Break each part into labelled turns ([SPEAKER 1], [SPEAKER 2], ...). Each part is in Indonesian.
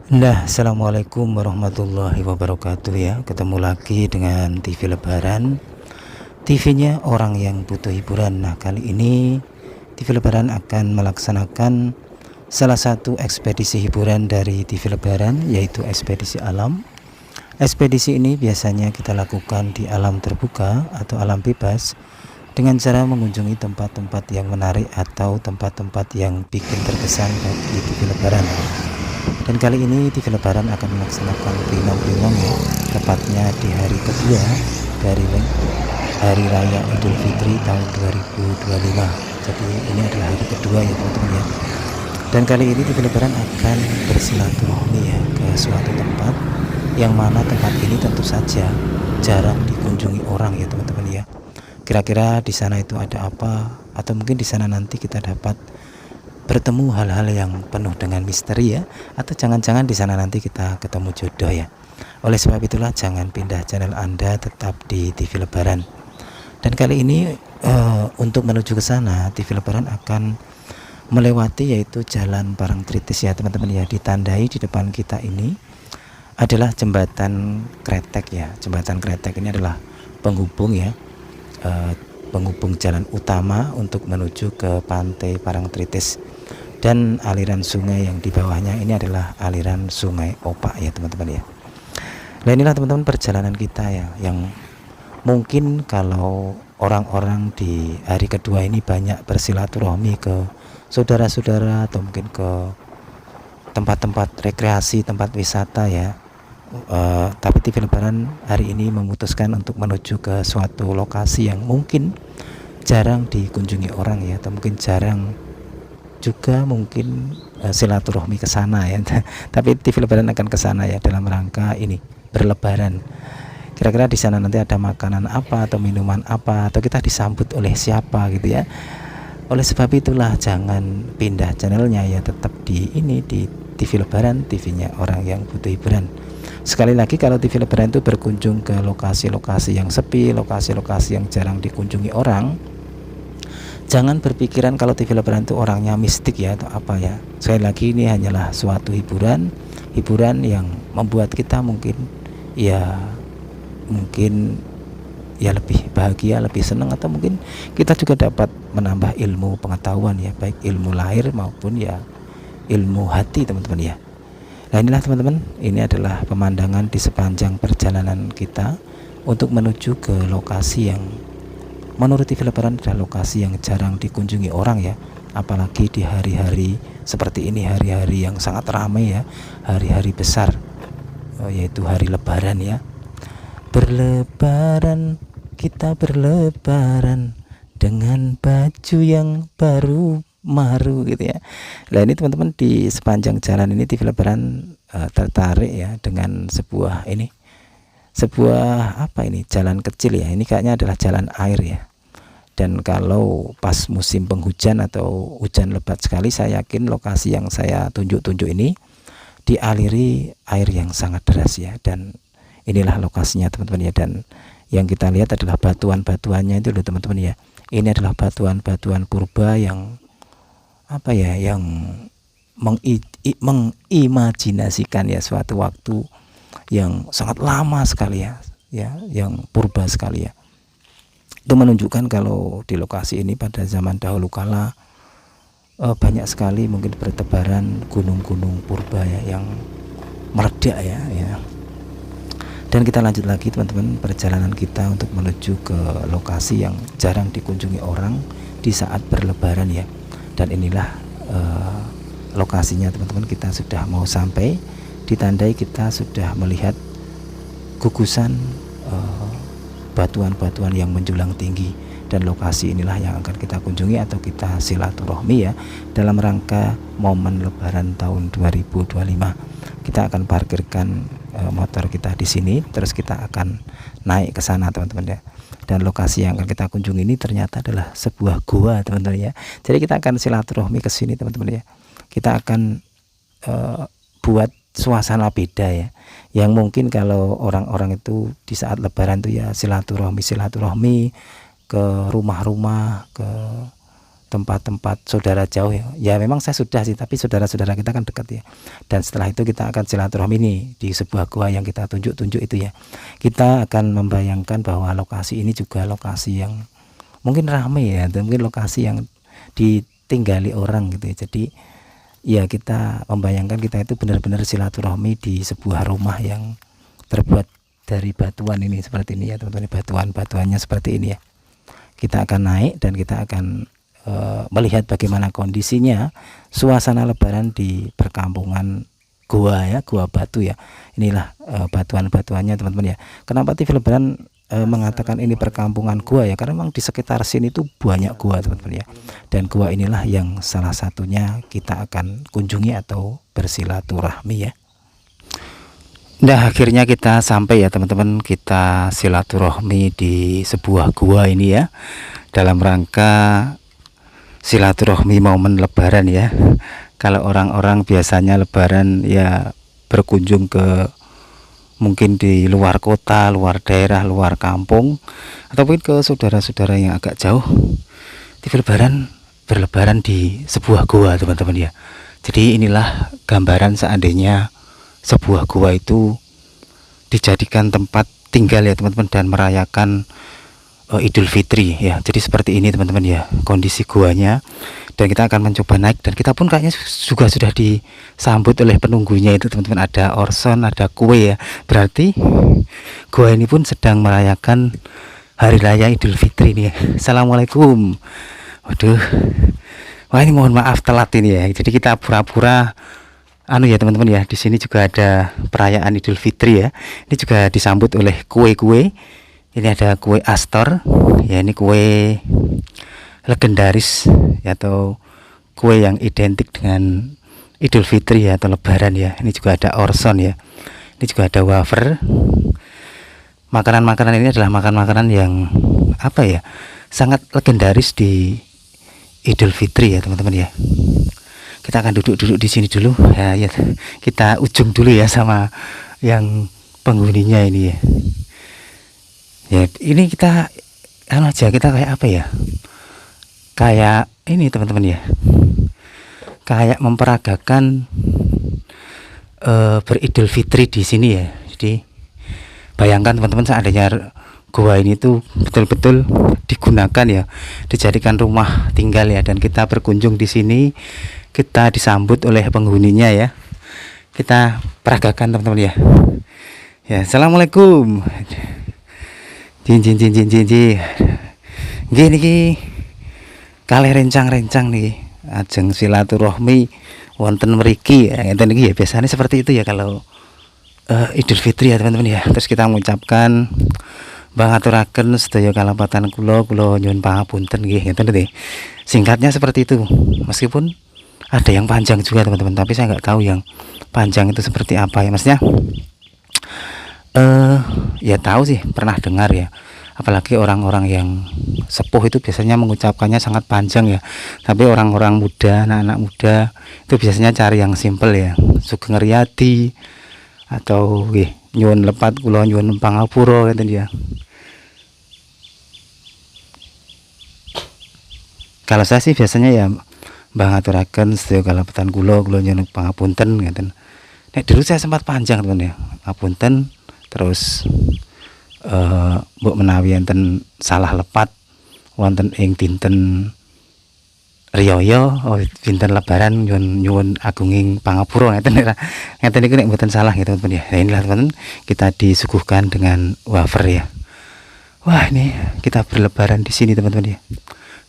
[SPEAKER 1] Nah, assalamualaikum warahmatullahi wabarakatuh ya. Ketemu lagi dengan TV Lebaran, TV-nya orang yang butuh hiburan. Nah, kali ini TV Lebaran akan melaksanakan salah satu ekspedisi hiburan dari TV Lebaran, yaitu ekspedisi alam. Ekspedisi ini biasanya kita lakukan di alam terbuka atau alam bebas dengan cara mengunjungi tempat-tempat yang menarik atau tempat-tempat yang bikin terkesan bagi TV Lebaran. Dan kali ini TV Lebaran akan melaksanakan Plinong-Plinong ya, tepatnya di hari kedua dari Hari Raya Idul Fitri tahun 2025. Jadi ini adalah hari kedua ya teman-teman ya. Dan kali ini TV Lebaran akan bersilaturahmi ya ke suatu tempat yang mana tempat ini tentu saja jarang dikunjungi orang ya teman-teman ya. Kira-kira di sana itu ada apa, atau mungkin di sana nanti kita dapat bertemu hal-hal yang penuh dengan misteri ya, atau jangan-jangan di sana nanti kita ketemu jodoh ya. Oleh sebab itulah jangan pindah channel Anda, tetap di TV Lebaran. Dan kali ini untuk menuju ke sana TV Lebaran akan melewati yaitu Jalan Parangtritis ya teman-teman ya. Ditandai di depan kita ini adalah jembatan kretek ya. Jembatan kretek ini adalah penghubung ya, penghubung jalan utama untuk menuju ke pantai Parangtritis. Dan aliran sungai yang di bawahnya ini adalah aliran Sungai Opak ya teman-teman ya. Nah, inilah teman-teman perjalanan kita ya, yang mungkin kalau orang-orang di hari kedua ini banyak bersilaturahmi ke saudara-saudara atau mungkin ke tempat-tempat rekreasi, tempat wisata ya. Tapi TV Lebaran hari ini memutuskan untuk menuju ke suatu lokasi yang mungkin jarang dikunjungi orang ya, atau mungkin jarang juga mungkin silaturahmi ke sana ya. Tapi TV Lebaran akan ke sana ya dalam rangka ini berlebaran. Kira-kira di sana nanti ada makanan apa atau minuman apa, atau kita disambut oleh siapa gitu ya. Oleh sebab itulah jangan pindah channelnya ya, tetap di ini, di TV Lebaran, TV-nya orang yang butuh hiburan. Sekali lagi, kalau TV Lebaran itu berkunjung ke lokasi-lokasi yang sepi, lokasi-lokasi yang jarang dikunjungi orang, jangan berpikiran kalau TV Lebaran itu orangnya mistik ya atau apa ya. Sekali lagi, ini hanyalah suatu hiburan yang membuat kita mungkin ya lebih bahagia, lebih senang, atau mungkin kita juga dapat menambah ilmu pengetahuan ya, baik ilmu lahir maupun ya ilmu hati teman-teman ya. Nah, inilah teman-teman, ini adalah pemandangan di sepanjang perjalanan kita untuk menuju ke lokasi yang menurut TV Lebaran adalah lokasi yang jarang dikunjungi orang ya, apalagi di hari-hari seperti ini, hari-hari yang sangat ramai ya, hari-hari besar, yaitu hari Lebaran ya. Berlebaran, kita berlebaran dengan baju yang baru maru gitu ya. Nah, ini teman-teman, di sepanjang jalan ini TV Lebaran tertarik ya dengan sebuah apa ini, jalan kecil ya. Ini kayaknya adalah jalan air ya. Dan kalau pas musim penghujan atau hujan lebat sekali, saya yakin lokasi yang saya tunjuk-tunjuk ini dialiri air yang sangat deras ya. Dan inilah lokasinya teman-teman ya. Dan yang kita lihat adalah batuan-batuannya itu loh teman-teman ya. Ini adalah batuan-batuan purba yang apa ya, yang mengimajinasikan ya suatu waktu yang sangat lama sekali ya, yang purba sekali ya. Itu menunjukkan kalau di lokasi ini pada zaman dahulu kala banyak sekali mungkin bertebaran gunung-gunung purba ya, yang meledak ya. Dan kita lanjut lagi teman-teman perjalanan kita untuk menuju ke lokasi yang jarang dikunjungi orang di saat berlebaran ya. Dan inilah lokasinya teman-teman, kita sudah mau sampai, ditandai kita sudah melihat gugusan batuan-batuan yang menjulang tinggi. Dan lokasi inilah yang akan kita kunjungi atau kita silaturahmi ya, dalam rangka momen Lebaran tahun 2025. Kita akan parkirkan motor kita di sini, terus kita akan naik ke sana teman-teman ya. Dan lokasi yang akan kita kunjungi ini ternyata adalah sebuah gua teman-teman ya. Jadi kita akan silaturahmi ke sini teman-teman ya. Kita akan buat suasana beda ya, yang mungkin kalau orang-orang itu di saat lebaran itu ya silaturahmi ke rumah-rumah, ke tempat-tempat saudara jauh ya. Ya memang saya sudah sih, tapi saudara-saudara kita kan dekat ya. Dan setelah itu kita akan silaturahmi ini di sebuah gua yang kita tunjuk-tunjuk itu ya. Kita akan membayangkan bahwa lokasi ini juga lokasi yang mungkin ramai ya, atau mungkin lokasi yang ditinggali orang gitu ya. Jadi ya kita membayangkan kita itu benar-benar silaturahmi di sebuah rumah yang terbuat dari batuan ini, seperti ini ya teman-teman. Batuannya seperti ini ya. Kita akan naik dan kita akan melihat bagaimana kondisinya suasana lebaran di perkampungan gua ya, gua batu ya. Inilah batuan-batuannya teman-teman ya. Kenapa TV Lebaran mengatakan ini perkampungan gua ya, karena memang di sekitar sini tuh banyak gua teman-teman ya. Dan gua inilah yang salah satunya kita akan kunjungi atau bersilaturahmi ya. Nah akhirnya kita sampai ya teman-teman, kita silaturahmi di sebuah gua ini ya, dalam rangka silaturahmi momen lebaran ya. Kalau orang-orang biasanya lebaran ya berkunjung ke mungkin di luar kota, luar daerah, luar kampung, ataupun ke saudara-saudara yang agak jauh. TV Lebaran berlebaran di sebuah gua teman-teman ya. Jadi inilah gambaran seandainya sebuah gua itu dijadikan tempat tinggal ya teman-teman, dan merayakan Idul Fitri ya. Jadi seperti ini teman-teman ya kondisi guanya, dan kita akan mencoba naik, dan kita pun kayaknya juga sudah disambut oleh penunggunya itu teman-teman. Ada orson, ada kue ya, berarti gua ini pun sedang merayakan hari raya Idul Fitri nih ya. Assalamualaikum. Waduh, wah ini mohon maaf telat ini ya. Jadi kita pura-pura anu ya teman-teman ya. Di sini juga ada perayaan Idul Fitri ya. Ini juga disambut oleh kue-kue. Ini ada kue Astor ya, ini kue legendaris ya, atau kue yang identik dengan Idul Fitri ya, atau Lebaran ya. Ini juga ada orson ya. Ini juga ada wafer. Makanan-makanan ini adalah makanan-makanan yang apa ya, sangat legendaris di Idul Fitri ya teman-teman ya. Kita akan duduk-duduk di sini dulu ya, ya. Kita ujung dulu ya sama yang penghuninya ini ya. Ya ini kita anu aja, kita kayak apa ya, kayak ini teman-teman ya, kayak memperagakan beridul fitri di sini ya. Jadi bayangkan teman-teman seandainya gua ini tuh betul-betul digunakan ya, dijadikan rumah tinggal ya, dan kita berkunjung di sini, kita disambut oleh penghuninya ya. Kita peragakan teman-teman ya. Ya, assalamualaikum. Jin. Gini ki kalih rencang-rencang nih ajeng silaturahmi wonten mriki ya. Ngeten iki ya, biasanya seperti itu ya kalau Idul Fitri ya teman-teman ya. Terus kita mengucapkan bangaturaken sedaya kalapatan kula nyuwun pangapunten nggih, ngeten nggih. Singkatnya seperti itu. Meskipun ada yang panjang juga teman-teman, tapi saya nggak tahu yang panjang itu seperti apa ya. Maksudnya ya tahu sih, pernah dengar ya. Apalagi orang-orang yang sepuh itu biasanya mengucapkannya sangat panjang ya. Tapi orang-orang muda, anak-anak muda itu biasanya cari yang simple ya. Sugeng Riyadi atau nggih nyuwun lepat kula nyuwun pangapura ngeten ya. Kalau saya sih biasanya ya bangaturaken sedaya kalapatan kula nyuwun pangapunten ngeten. Nek dulu saya sempat panjang teman ya, ngapunten, terus mbok menawi enten salah lepat wonten ing dinten riyaya dinten lebaran nyuwun agunging pangapura ngeten niku nek mboten salah gitu teman ya. Nah inilah teman, kita disuguhkan dengan wafer ya. Wah ini kita berlebaran di sini teman-teman ya,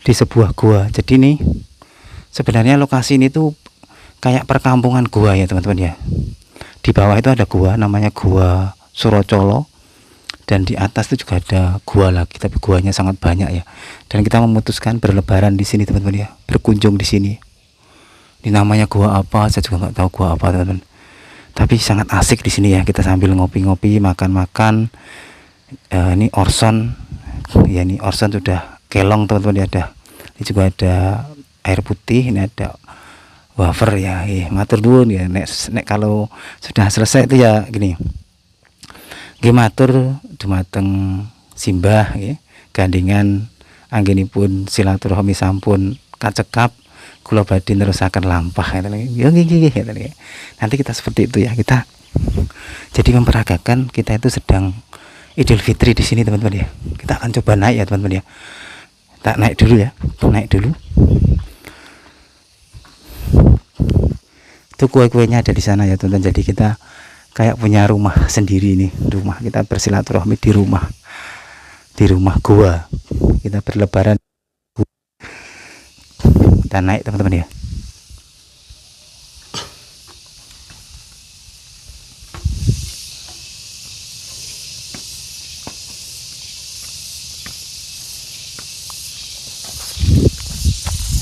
[SPEAKER 1] di sebuah gua. Jadi nih sebenarnya lokasi ini tuh kayak perkampungan gua ya teman-teman ya. Di bawah itu ada gua namanya Gua Surocolo, dan di atas itu juga ada gua lagi, tapi guanya sangat banyak ya. Dan kita memutuskan berlebaran di sini teman-teman ya, berkunjung di sini. Ini namanya gua apa saya juga nggak tahu gua apa teman-teman, tapi sangat asik di sini ya. Kita sambil ngopi-ngopi, makan-makan. Ini orson ya, ini orson sudah kelong teman-teman ya. Ada ini juga ada air putih, ini ada wafer ya. Matur nuwun ya, nek kalau sudah selesai itu ya gini, nggih matur dumateng simbah nggih, gandingan anggenipun silaturahmi sampun kacekap kula badhe nerusaken lampah ya nggih nanti kita seperti itu ya, kita jadi memperagakan kita itu sedang Idul Fitri di sini teman-teman ya. Kita akan coba naik ya teman-teman ya, tak naik dulu ya, naik dulu. Itu kue-kuenya ada di sana ya teman-teman, jadi kita kayak punya rumah sendiri nih, rumah kita bersilaturahmi di rumah gua, kita berlebaran, kita naik teman-teman ya.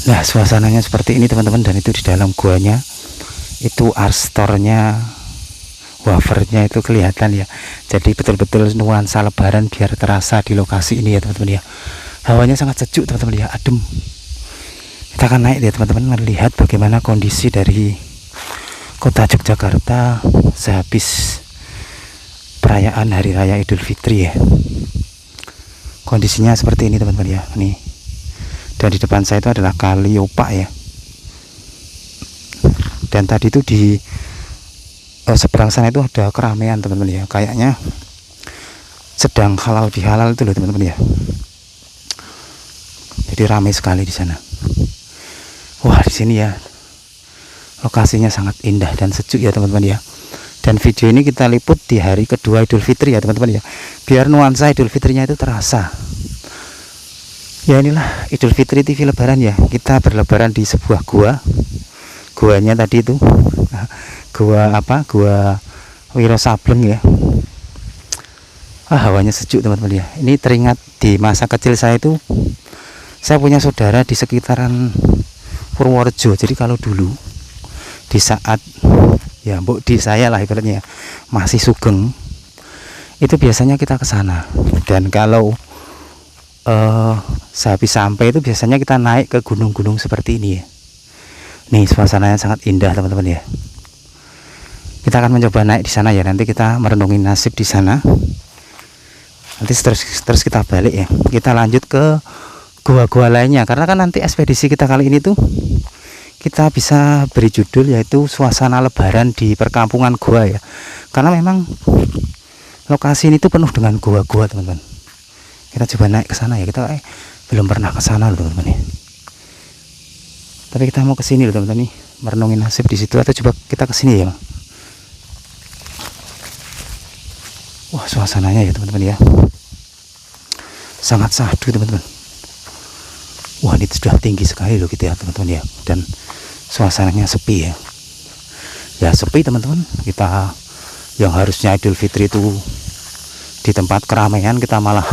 [SPEAKER 1] Nah suasananya seperti ini teman-teman, dan itu di dalam guanya itu arstornya, wafernya itu kelihatan ya, jadi betul-betul nuansa lebaran biar terasa di lokasi ini ya teman-teman ya. Hawanya sangat sejuk teman-teman ya, adem. Kita akan naik ya teman-teman, melihat bagaimana kondisi dari kota Yogyakarta sehabis perayaan Hari Raya Idul Fitri ya. Kondisinya seperti ini teman-teman ya, nih. Dan di depan saya itu adalah Kali Opak ya. Dan tadi itu di seberang sana itu ada keramaian teman-teman ya, kayaknya sedang halal bihalal itu loh teman-teman ya. Jadi ramai sekali di sana. Wah di sini ya lokasinya sangat indah dan sejuk ya teman-teman ya. Dan video ini kita liput di hari kedua Idul Fitri ya teman-teman ya, biar nuansa Idul Fitrinya itu terasa. Ya inilah Idul Fitri TV Lebaran ya. Kita berlebaran di sebuah guanya tadi itu gua apa, gua Wiro Sableng ya. Hawanya sejuk teman-teman ya. Ini teringat di masa kecil saya itu, saya punya saudara di sekitaran Purworejo. Jadi kalau dulu di saat ya mbok di saya lah ibaratnya masih sugeng, itu biasanya kita ke sana. Dan kalau sehabis sampai itu biasanya kita naik ke gunung-gunung seperti ini ya. Nih suasananya sangat indah teman-teman ya. Kita akan mencoba naik di sana ya, nanti kita merenungi nasib di sana. Nanti terus kita balik ya. Kita lanjut ke gua-gua lainnya, karena kan nanti ekspedisi kita kali ini tuh kita bisa beri judul yaitu suasana lebaran di perkampungan gua ya. Karena memang lokasi ini tuh penuh dengan gua-gua teman-teman. Kita coba naik ke sana ya, kita belum pernah ke sana loh teman-teman ya. Tapi kita mau ke sini loh teman-teman nih, merenungi nasib di situ, atau coba kita ke sini ya. Wah suasananya ya teman-teman ya, sangat syahdu teman-teman. Wah ini sudah tinggi sekali loh gitu ya teman-teman ya, dan suasananya sepi ya. Ya sepi teman-teman, kita yang harusnya Idul Fitri itu di tempat keramaian, kita malah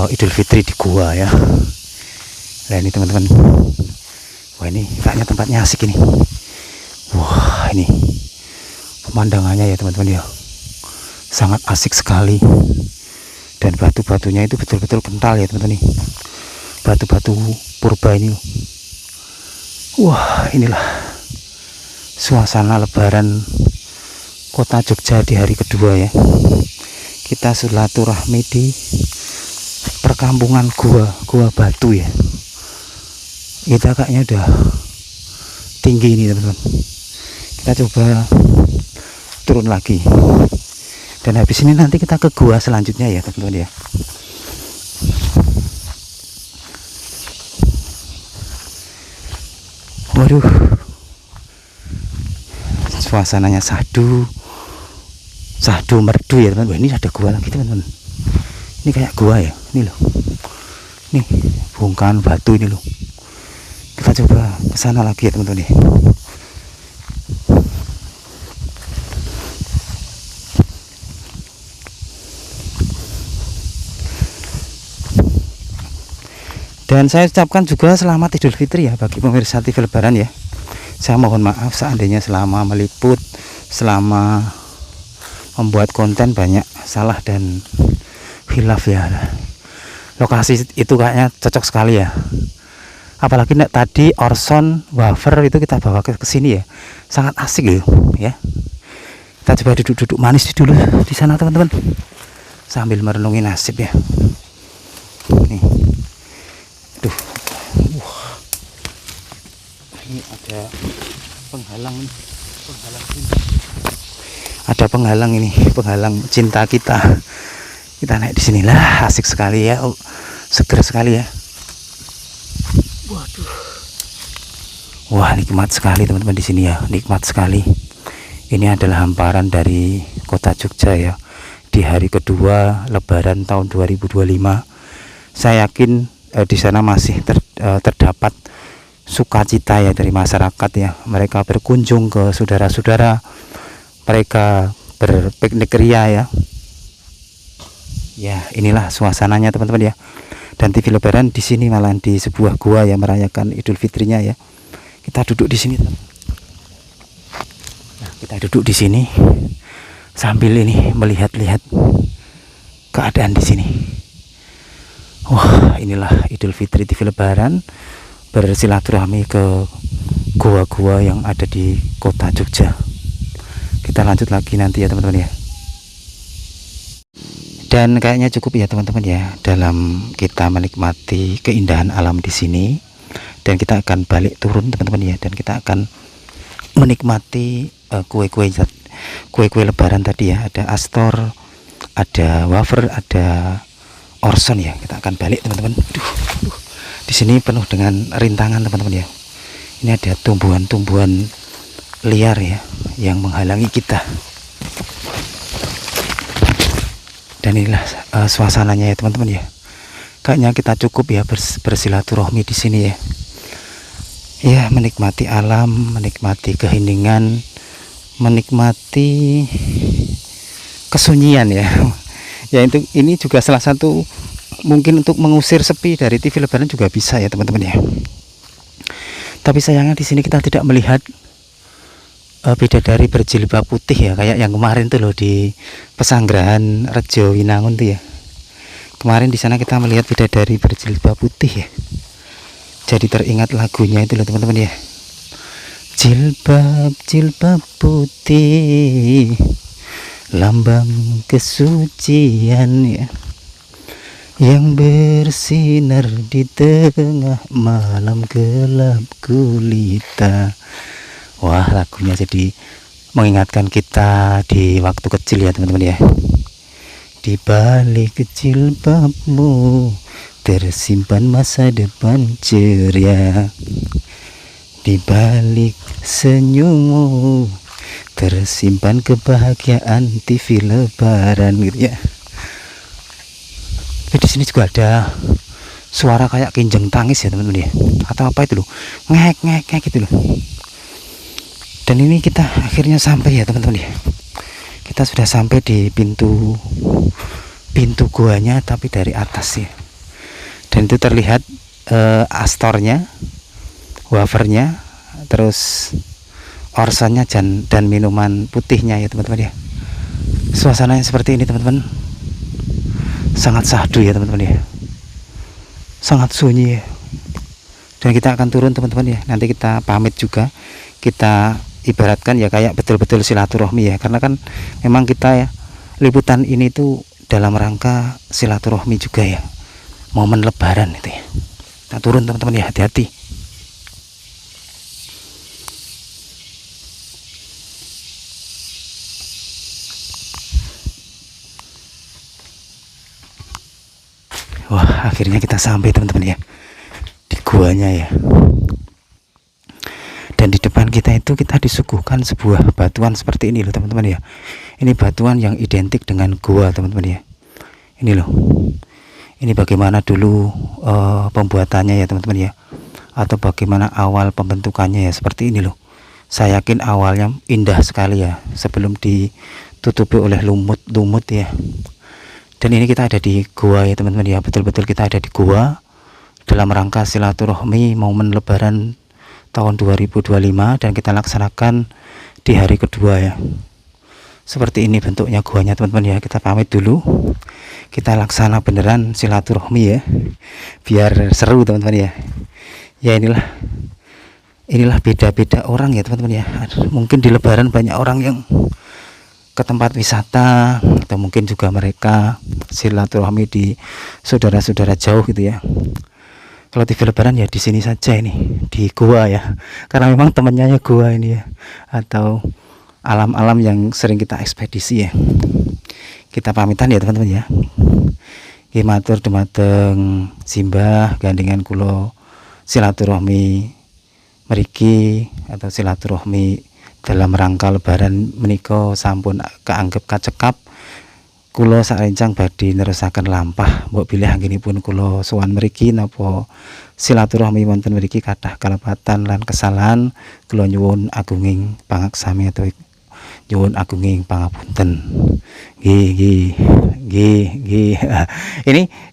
[SPEAKER 1] Idul Fitri di gua ya. Nah ini teman-teman, wah ini kayaknya tempatnya asik ini. Wah ini pemandangannya ya teman-teman ya, sangat asik sekali. Dan batu-batunya itu betul-betul kental ya teman-teman nih, batu-batu purba ini. Wah inilah suasana lebaran kota Jogja di hari kedua ya. Kita silaturahmi di perkampungan gua batu ya. Kita kayaknya udah tinggi ini teman-teman. Kita coba turun lagi, dan habis ini nanti kita ke gua selanjutnya ya teman-teman ya. Waduh, suasananya sahdu merdu ya teman-teman. Ini ada gua lagi teman-teman. Ini kayak gua ya, ini loh. Nih bongkahan batu ini loh. Kita coba ke sana lagi ya teman-teman nih. Dan saya ucapkan juga selamat Idul Fitri ya bagi pemirsa TV Lebaran ya. Saya mohon maaf seandainya selama meliput, selama membuat konten banyak salah dan khilaf ya. Lokasi itu kayaknya cocok sekali ya. Apalagi tadi Orson wafer itu kita bawa ke sini ya, sangat asik loh ya. Kita coba duduk-duduk manis dulu di sana teman-teman, sambil merenungi nasib ya. Nih, aduh, Ini ada penghalang nih, penghalang cinta. Ada penghalang ini, penghalang cinta kita. Kita naik di sini lah, asik sekali ya, seger sekali ya. Waduh, wah nikmat sekali teman-teman di sini ya, nikmat sekali. Ini adalah hamparan dari kota Jogja ya. Di hari kedua Lebaran tahun 2025, saya yakin di sana masih terdapat sukacita ya dari masyarakat ya. Mereka berkunjung ke saudara-saudara, mereka berpiknik ria ya. Ya inilah suasananya teman-teman ya. Dan TV Lebaran di sini malah di sebuah gua yang merayakan Idul Fitrinya ya. Kita duduk di sini. Nah, kita duduk di sini sambil ini melihat-lihat keadaan di sini. Wah, inilah Idul Fitri TV Lebaran, bersilaturahmi ke gua-gua yang ada di kota Jogja. Kita lanjut lagi nanti ya teman-teman ya. Dan kayaknya cukup ya teman-teman ya dalam kita menikmati keindahan alam di sini. Dan kita akan balik turun teman-teman ya, dan kita akan menikmati kue-kue Lebaran tadi ya. Ada Astor, ada wafer, ada Orson ya. Kita akan balik teman-teman. Di sini penuh dengan rintangan teman-teman ya. Ini ada tumbuhan-tumbuhan liar ya yang menghalangi kita. Dan inilah suasananya ya teman-teman ya. Kayaknya kita cukup ya bersilaturahmi di sini ya. Ya, menikmati alam, menikmati keheningan, menikmati kesunyian ya. Ya itu, ini juga salah satu mungkin untuk mengusir sepi dari TV Lebaran juga bisa ya teman-teman ya. Tapi sayangnya di sini kita tidak melihat bidadari berjilbab putih ya, kayak yang kemarin tuh loh di Pesanggerahan Rejo Winangun tuh ya. Kemarin di sana kita melihat bidadari berjilbab putih ya. Jadi teringat lagunya itu loh teman-teman ya. Jilbab jilbab putih, lambang kesucian ya, yang bersinar di tengah malam gelap gulita. Wah, lagunya jadi mengingatkan kita di waktu kecil ya teman-teman ya. Di balik jilbabmu tersimpan masa depan ceria, di balik senyummu tersimpan kebahagiaan TV Lebaran gitu ya. Tapi di sini juga ada suara kayak kinjeng tangis ya teman-teman ya, atau apa itu loh, ngek ngek ngek gitu loh. Dan ini kita akhirnya sampai ya teman-teman ya. Kita sudah sampai di pintu guanya, tapi dari atas ya. Dan itu terlihat astornya, wafernya, terus Orsonnya dan minuman putihnya ya teman-teman ya. Suasananya seperti ini teman-teman. Sangat syahdu ya teman-teman ya. Sangat sunyi ya. Dan kita akan turun teman-teman ya. Nanti kita pamit juga. Kita ibaratkan ya kayak betul-betul silaturahmi ya. Karena kan memang kita ya, liputan ini tuh dalam rangka silaturahmi juga ya. Momen Lebaran itu ya. Kita turun teman-teman ya, hati-hati. Wah, akhirnya kita sampai teman-teman ya di guanya ya. Dan di depan kita itu kita disuguhkan sebuah batuan seperti ini loh teman-teman ya. Ini batuan yang identik dengan gua teman-teman ya. Ini loh. Ini bagaimana dulu pembuatannya ya teman-teman ya. Atau bagaimana awal pembentukannya ya, seperti ini loh. Saya yakin awalnya indah sekali ya, sebelum ditutupi oleh lumut ya. Dan ini kita ada di gua ya teman-teman ya. Betul-betul kita ada di gua dalam rangka silaturahmi momen Lebaran tahun 2025, dan kita laksanakan di hari kedua ya. Seperti ini bentuknya guanya teman-teman ya. Kita pamit dulu. Kita laksana beneran silaturahmi ya. Biar seru teman-teman ya. Ya inilah beda-beda orang ya teman-teman ya. Mungkin di Lebaran banyak orang yang ke tempat wisata, atau mungkin juga mereka silaturahmi di saudara-saudara jauh gitu ya. Kalau TV lebaran ya di sini saja ini, di gua ya. Karena memang temennya ya gua ini ya, atau alam-alam yang sering kita ekspedisi ya. Kita pamitan ya teman-teman ya. Nggih matur dumateng simbah gandengan kula silaturahmi mriki atau silaturahmi dalam rangka lebaran menika sampun kaanggep kacekap. Kula sarencang badhe nerusaken lampah mbok bilih anggenipun kula sowan mriki napa silaturahmi wonten mriki kathah kalepatan lan kesalahan, kula nyuwun agunging pangaksami atau nyuwun agunging pangapunten. Nggih.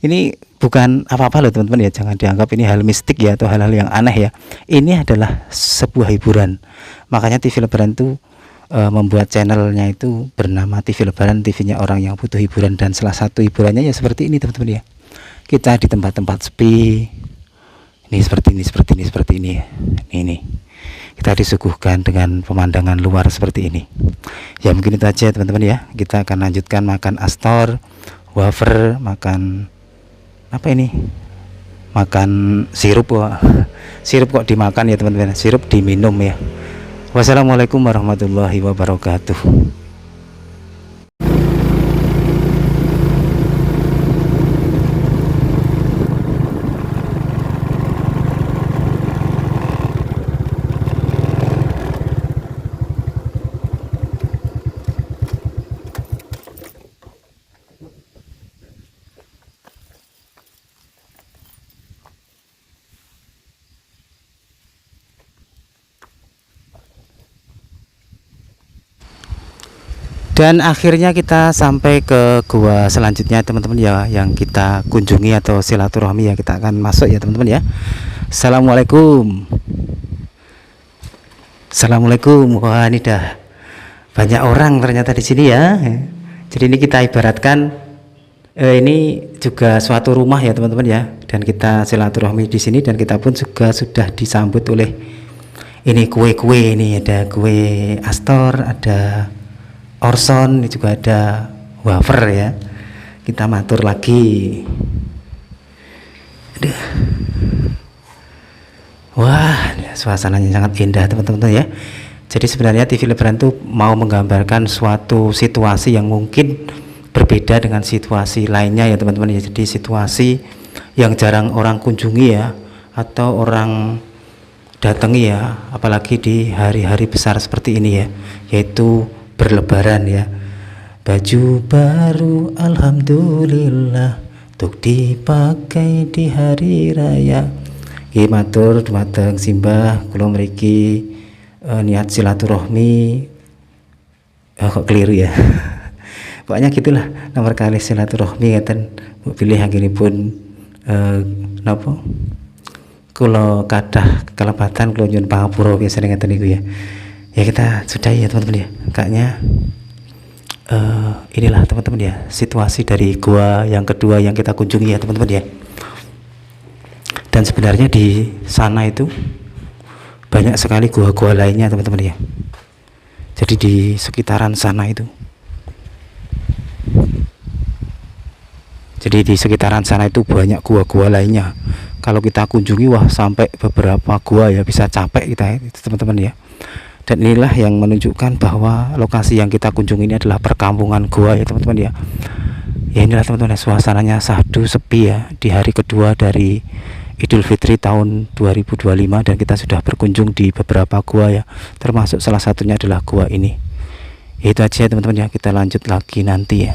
[SPEAKER 1] Ini bukan apa-apa loh teman-teman ya, jangan dianggap ini hal mistik ya atau hal-hal yang aneh ya. Ini adalah sebuah hiburan. Makanya TV Lebaran itu membuat channelnya itu bernama TV Lebaran, TV-nya orang yang butuh hiburan, dan salah satu hiburannya ya seperti ini teman-teman ya. Kita di tempat-tempat sepi. Ini seperti ini ya. Ini. Kita disuguhkan dengan pemandangan luar seperti ini. Ya mungkin itu aja teman-teman ya. Kita akan lanjutkan makan astor, wafer, makan apa ini? Makan sirup. Sirup kok dimakan ya teman-teman. Sirup diminum ya. Wassalamualaikum warahmatullahi wabarakatuh. Dan akhirnya kita sampai ke gua selanjutnya teman-teman ya, yang kita kunjungi atau silaturahmi ya, kita akan masuk ya teman-teman ya. Assalamualaikum. Wah ini dah banyak orang ternyata di sini ya. Jadi ini kita ibaratkan ini juga suatu rumah ya teman-teman ya, dan kita silaturahmi di sini, dan kita pun juga sudah disambut oleh ini kue-kue. Ini ada kue astor, ada orson, ini juga ada wafer ya. Kita matur lagi. Aduh. Wah, suasananya sangat indah teman-teman ya. Jadi sebenarnya TV Lebaran itu mau menggambarkan suatu situasi yang mungkin berbeda dengan situasi lainnya ya teman-teman ya. Jadi situasi yang jarang orang kunjungi ya, atau orang datangi ya, apalagi di hari-hari besar seperti ini ya, yaitu berlebaran ya. Baju baru alhamdulillah untuk dipakai di hari raya. Nggih matur dumateng simbah kula mriki niat silaturahmi kok keliru ya. Pokoknya gitulah, nomor kali silaturahmi ngeten pilih anggenipun napa kula kathah kelepatan kula nyuwun pangapura biasane ngeten niku ya. Ya kita sudahi ya teman-teman ya. Kayaknya inilah teman-teman ya situasi dari gua yang kedua yang kita kunjungi ya teman-teman ya. Dan sebenarnya di sana itu banyak sekali gua-gua lainnya teman-teman ya. Jadi di sekitaran sana itu, banyak gua-gua lainnya. Kalau kita kunjungi wah sampai beberapa gua ya, bisa capek kita ya teman-teman ya. Dan inilah yang menunjukkan bahwa lokasi yang kita kunjungi ini adalah perkampungan gua ya teman-teman ya. Ya inilah teman-teman, suasananya sahdu sepi ya di hari kedua dari Idul Fitri tahun 2025, dan kita sudah berkunjung di beberapa gua ya, termasuk salah satunya adalah gua ini. Itu aja teman-teman ya, kita lanjut lagi nanti ya.